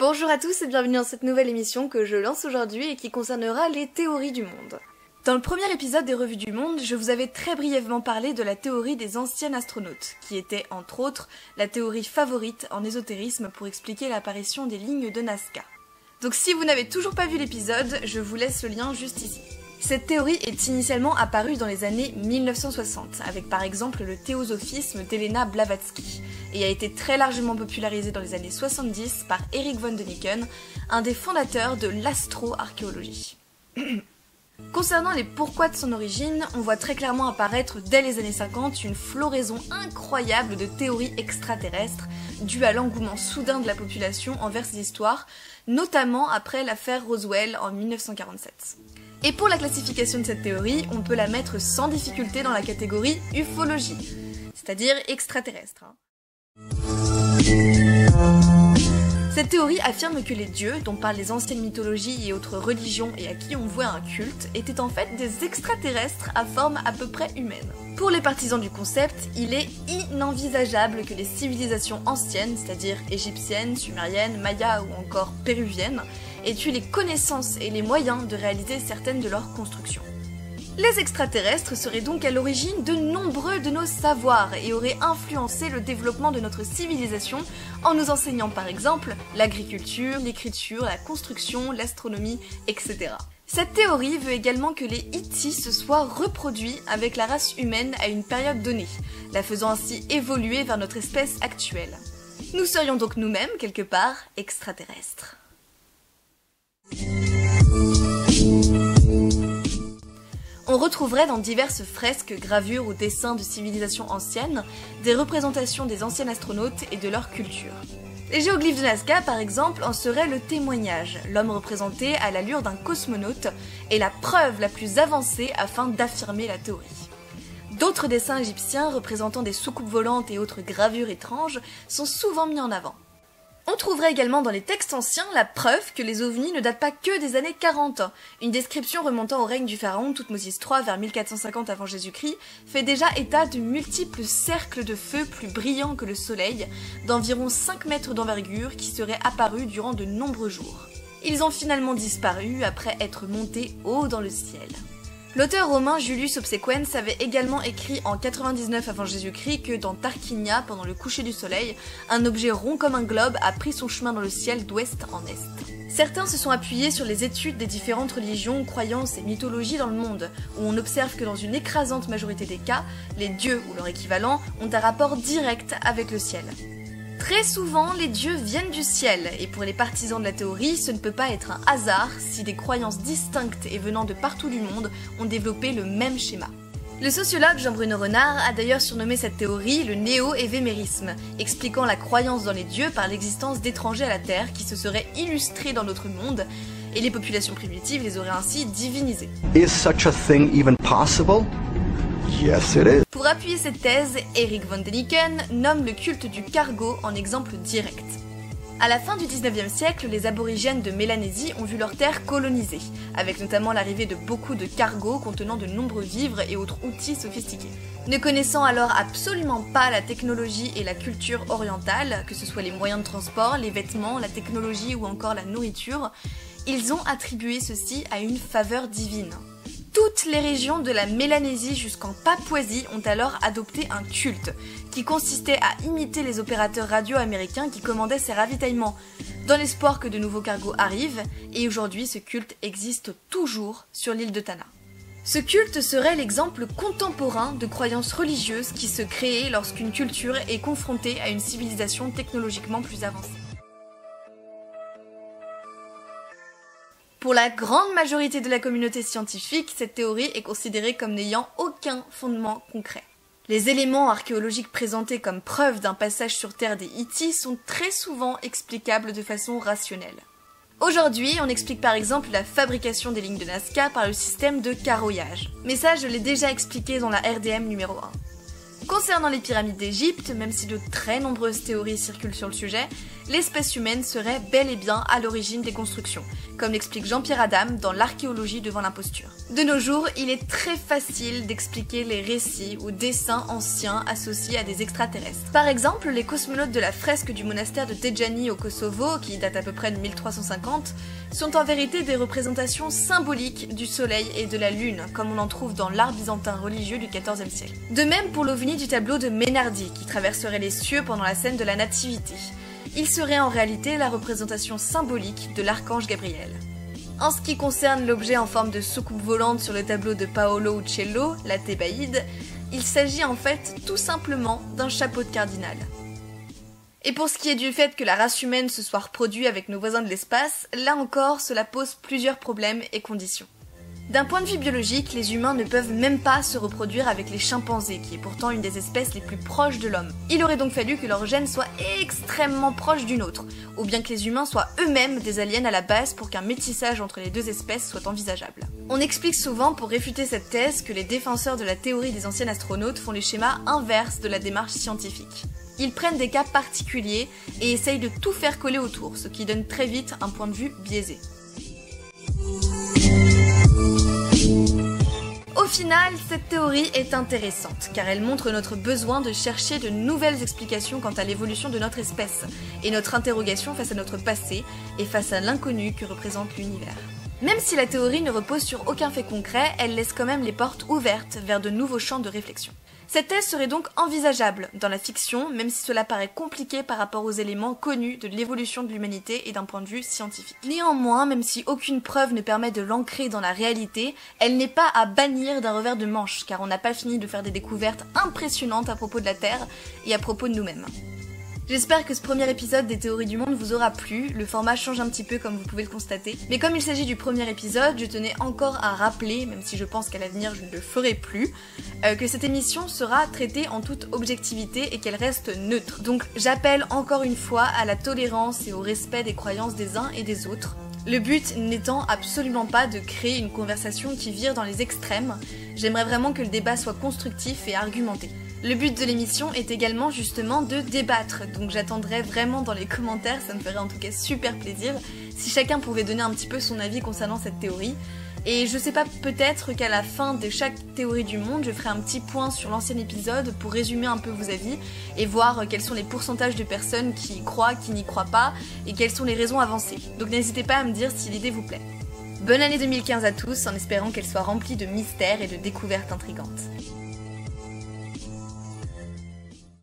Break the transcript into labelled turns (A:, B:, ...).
A: Bonjour à tous et bienvenue dans cette nouvelle émission que je lance aujourd'hui et qui concernera les théories du monde. Dans le premier épisode des Revues du Monde, je vous avais très brièvement parlé de la théorie des anciennes astronautes, qui était, entre autres, la théorie favorite en ésotérisme pour expliquer l'apparition des lignes de Nazca. Donc si vous n'avez toujours pas vu l'épisode, je vous laisse le lien juste ici. Cette théorie est initialement apparue dans les années 1960, avec par exemple le théosophisme d'Helena Blavatsky, et a été très largement popularisée dans les années 70 par Erich von Däniken, un des fondateurs de l'astro-archéologie. Concernant les pourquoi de son origine, on voit très clairement apparaître dès les années 50 une floraison incroyable de théories extraterrestres dues à l'engouement soudain de la population envers ces histoires, notamment après l'affaire Roswell en 1947. Et pour la classification de cette théorie, on peut la mettre sans difficulté dans la catégorie ufologie, c'est-à-dire extraterrestre. Cette théorie affirme que les dieux, dont parlent les anciennes mythologies et autres religions et à qui on vouait un culte, étaient en fait des extraterrestres à forme à peu près humaine. Pour les partisans du concept, il est inenvisageable que les civilisations anciennes, c'est-à-dire égyptiennes, sumériennes, mayas ou encore péruviennes, aient eu les connaissances et les moyens de réaliser certaines de leurs constructions. Les extraterrestres seraient donc à l'origine de nombreux de nos savoirs et auraient influencé le développement de notre civilisation en nous enseignant par exemple l'agriculture, l'écriture, la construction, l'astronomie, etc. Cette théorie veut également que les Hittis se soient reproduits avec la race humaine à une période donnée, la faisant ainsi évoluer vers notre espèce actuelle. Nous serions donc nous-mêmes, quelque part, extraterrestres. On retrouverait dans diverses fresques, gravures ou dessins de civilisations anciennes des représentations des anciens astronautes et de leur culture. Les géoglyphes de Nazca, par exemple, en seraient le témoignage, l'homme représenté à l'allure d'un cosmonaute est la preuve la plus avancée afin d'affirmer la théorie. D'autres dessins égyptiens représentant des soucoupes volantes et autres gravures étranges sont souvent mis en avant. On trouverait également dans les textes anciens la preuve que les ovnis ne datent pas que des années 40. Une description remontant au règne du pharaon Thoutmôsis III vers 1450 avant Jésus-Christ fait déjà état de multiples cercles de feu plus brillants que le soleil, d'environ 5 mètres d'envergure qui seraient apparus durant de nombreux jours. Ils ont finalement disparu après être montés haut dans le ciel. L'auteur romain Julius Obsequens avait également écrit en 99 avant Jésus-Christ que dans Tarquinia, pendant le coucher du soleil, un objet rond comme un globe a pris son chemin dans le ciel d'ouest en est. Certains se sont appuyés sur les études des différentes religions, croyances et mythologies dans le monde, où on observe que dans une écrasante majorité des cas, les dieux ou leur équivalent ont un rapport direct avec le ciel. Très souvent, les dieux viennent du ciel, et pour les partisans de la théorie, ce ne peut pas être un hasard si des croyances distinctes et venant de partout du monde ont développé le même schéma. Le sociologue Jean-Bruno Renard a d'ailleurs surnommé cette théorie le néo-évémérisme, expliquant la croyance dans les dieux par l'existence d'étrangers à la Terre qui se seraient illustrés dans notre monde, et les populations primitives les auraient ainsi divinisés.
B: Is such a thing even possible? Yes, it is.
A: Pour appuyer cette thèse, Erich von Däniken nomme le culte du cargo en exemple direct. À la fin du 19e siècle, les aborigènes de Mélanésie ont vu leur terre colonisée, avec notamment l'arrivée de beaucoup de cargos contenant de nombreux vivres et autres outils sophistiqués. Ne connaissant alors absolument pas la technologie et la culture orientale, que ce soit les moyens de transport, les vêtements, la technologie ou encore la nourriture, ils ont attribué ceci à une faveur divine. Toutes les régions de la Mélanésie jusqu'en Papouasie ont alors adopté un culte, qui consistait à imiter les opérateurs radio américains qui commandaient ces ravitaillements, dans l'espoir que de nouveaux cargos arrivent, et aujourd'hui ce culte existe toujours sur l'île de Tanna. Ce culte serait l'exemple contemporain de croyances religieuses qui se créent lorsqu'une culture est confrontée à une civilisation technologiquement plus avancée. Pour la grande majorité de la communauté scientifique, cette théorie est considérée comme n'ayant aucun fondement concret. Les éléments archéologiques présentés comme preuve d'un passage sur Terre des Hittis sont très souvent explicables de façon rationnelle. Aujourd'hui, on explique par exemple la fabrication des lignes de Nazca par le système de carroyage. Mais ça, je l'ai déjà expliqué dans la RDM numéro 1. Concernant les pyramides d'Égypte, même si de très nombreuses théories circulent sur le sujet, l'espèce humaine serait bel et bien à l'origine des constructions, comme l'explique Jean-Pierre Adam dans L'archéologie devant l'imposture. De nos jours, il est très facile d'expliquer les récits ou dessins anciens associés à des extraterrestres. Par exemple, les cosmonautes de la fresque du monastère de Dejani au Kosovo, qui date à peu près de 1350, sont en vérité des représentations symboliques du soleil et de la lune, comme on en trouve dans l'art byzantin religieux du XIVe siècle. De même pour l'ovni du tableau de Menardi, qui traverserait les cieux pendant la scène de la Nativité. Il serait en réalité la représentation symbolique de l'archange Gabriel. En ce qui concerne l'objet en forme de soucoupe volante sur le tableau de Paolo Uccello, la Thébaïde, il s'agit en fait tout simplement d'un chapeau de cardinal. Et pour ce qui est du fait que la race humaine se soit reproduite avec nos voisins de l'espace, là encore cela pose plusieurs problèmes et conditions. D'un point de vue biologique, les humains ne peuvent même pas se reproduire avec les chimpanzés, qui est pourtant une des espèces les plus proches de l'homme. Il aurait donc fallu que leur gène soit extrêmement proche d'une autre, ou bien que les humains soient eux-mêmes des aliens à la base pour qu'un métissage entre les deux espèces soit envisageable. On explique souvent pour réfuter cette thèse que les défenseurs de la théorie des anciens astronautes font les schémas inverses de la démarche scientifique. Ils prennent des cas particuliers et essayent de tout faire coller autour, ce qui donne très vite un point de vue biaisé. Au final, cette théorie est intéressante, car elle montre notre besoin de chercher de nouvelles explications quant à l'évolution de notre espèce, et notre interrogation face à notre passé, et face à l'inconnu que représente l'univers. Même si la théorie ne repose sur aucun fait concret, elle laisse quand même les portes ouvertes vers de nouveaux champs de réflexion. Cette thèse serait donc envisageable dans la fiction, même si cela paraît compliqué par rapport aux éléments connus de l'évolution de l'humanité et d'un point de vue scientifique. Néanmoins, même si aucune preuve ne permet de l'ancrer dans la réalité, elle n'est pas à bannir d'un revers de manche, car on n'a pas fini de faire des découvertes impressionnantes à propos de la Terre et à propos de nous-mêmes. J'espère que ce premier épisode des théories du monde vous aura plu, le format change un petit peu comme vous pouvez le constater, mais comme il s'agit du premier épisode, je tenais encore à rappeler, même si je pense qu'à l'avenir je ne le ferai plus, que cette émission sera traitée en toute objectivité et qu'elle reste neutre. Donc j'appelle encore une fois à la tolérance et au respect des croyances des uns et des autres. Le but n'étant absolument pas de créer une conversation qui vire dans les extrêmes, j'aimerais vraiment que le débat soit constructif et argumenté. Le but de l'émission est également justement de débattre, donc j'attendrai vraiment dans les commentaires, ça me ferait en tout cas super plaisir, si chacun pouvait donner un petit peu son avis concernant cette théorie. Et je sais pas, peut-être qu'à la fin de chaque théorie du monde, je ferai un petit point sur l'ancien épisode pour résumer un peu vos avis et voir quels sont les pourcentages de personnes qui y croient, qui n'y croient pas, et quelles sont les raisons avancées. Donc n'hésitez pas à me dire si l'idée vous plaît. Bonne année 2015 à tous, en espérant qu'elle soit remplie de mystères et de découvertes intrigantes.